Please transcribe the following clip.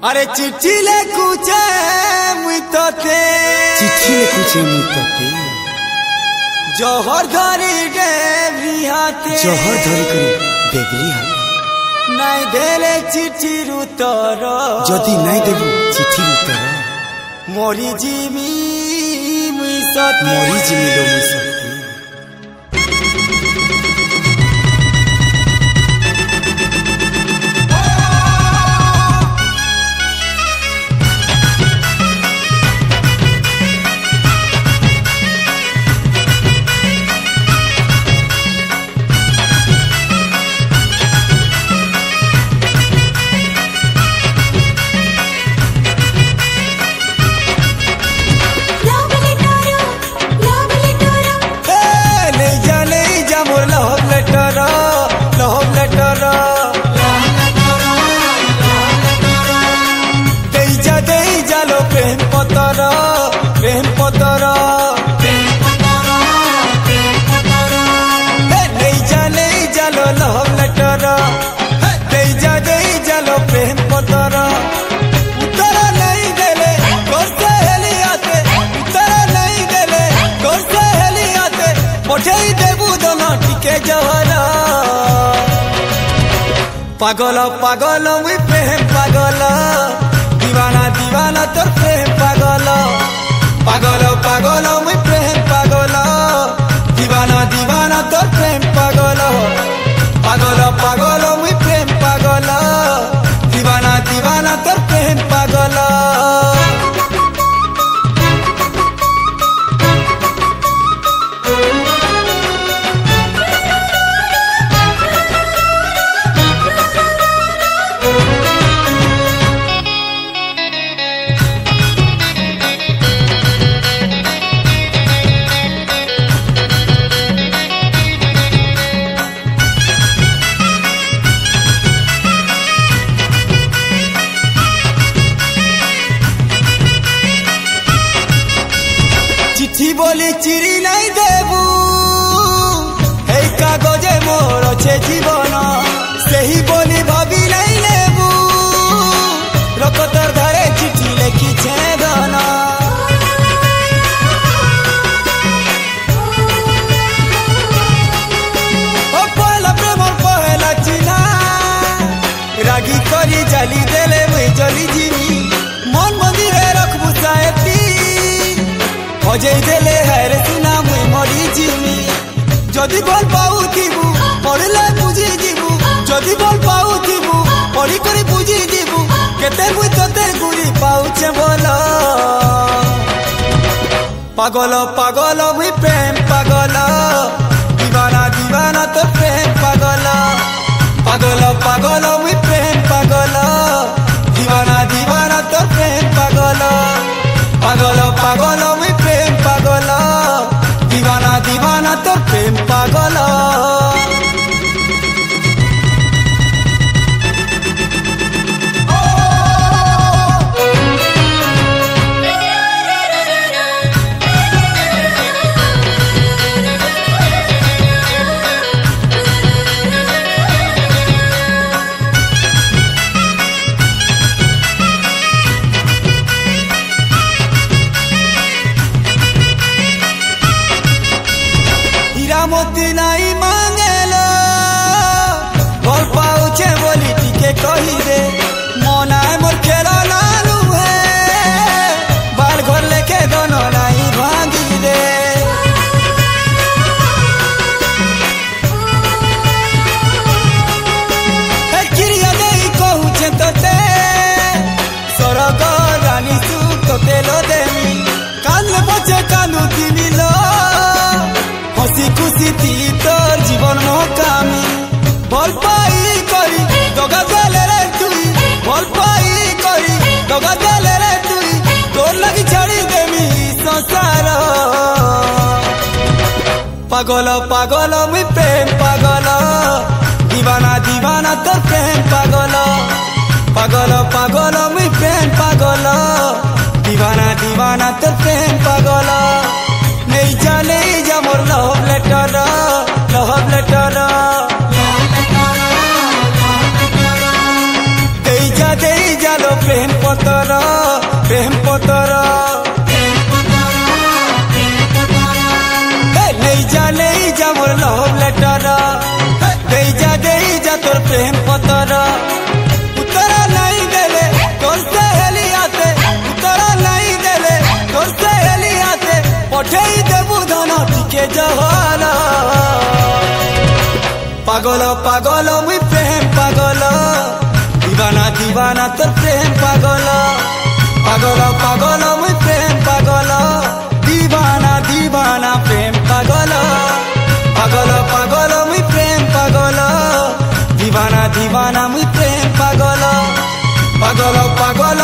अरे चिट्ठी लेखुचे मुई तोते चिट्ठी लेखुचे मुई तोते जोहर धरी डेबरी हाथे जोहर धरी करी डेबरी हाथे नाई देले चिट्ठी रुतर जदि नाई देबु चिट्ठी रुतर मोरी जीवी मुई सते मोरी जीवी लो मुई सते प्रेम पतर नहीं जालो लव लेटर दे जालो प्रेम पतर उत्तर नहीं देले गोसे हेली आते उत्तर नहीं देले गोसे हेली आते पठेई देबु दोनो टिके जहरा पागल पागल मुई प्रेम पागल दीवाना दीवाना तोर प्रेम पागल पागल पागल मुई प्रेम पागल दीवाना दीवाना तोर प्रेम पागल पागल पागल मुई प्रेम पागल दीवाना दीवाना तोर प्रेम पागल चिट्ठी बोली चिरी नहीं देबू हे कागजे मोर छे जीवन सही बोली भाभी नहीं लेबू रकतर धरे चिट्ठी लेखी छे धन ओ पहला प्रेम पहला चिन्हा रागी करी जली देले मुई जली जीवी मन मंदिरे रखबू साएती अजय देले हरे सुना मुई मरी जीवी जदि भल पाउथिबु पढ़ले बुझी जीवु जदि भल पाउथिबु पढ़ी करी बुझी जीवु केते मुई तोते गुरी पाउछे बोल पागल पागल मुई प्रेम पागल दीवाना दीवाना तो प्रेम पागल पागल पागल मुई प्रेम पागल दीवाना दीवाना तो प्रेम पागल पागल पागल मुई प्रेम पागल दीवाना दीवाना तो प्रेम पागल मोती नहीं मांगेलो भल पाउछे बोली टिके कही दे मना मोर खेला नालू है बाल घर लेके दोनों नहीं भांगी दे किरिया नहीं कहूछे तोते सरग रानी सुख तोते लो देमी कान बचे कानू दिमी लो हसी खुशी थी तोर जीवन मोकामी भल पाई करी दगा देले रे तुई भल पाई करी दगा देले रे तुई तोर लगी छाड़ी देमी संसार पागल पागल मुई प्रेम पागल दीवाना दीवाना तोर प्रेम पागल पागल पागल मुई प्रेम पागल दीवाना दीवाना तोर प्रेम पागल नहीं जा मोर लव लेटर दे जा लो प्रेम पतर प्रेम पतर नहीं जा मोर लव लेटर दे जा तोर प्रेम पतर उतरा नहीं देले तोर से हेली आते उतरा नहीं देले तोर से हेली आते पठे देबू धन टिके जवाना पागल पागल मुई प्रेम पागल दीवाना दीवाना तोर प्रेम पागल पागल पागल मुई प्रेम पागल दीवाना दीवाना प्रेम पागल पागल पागल मुई प्रेम पागल दीवाना दीवाना मुई प्रेम पागल पागल पागल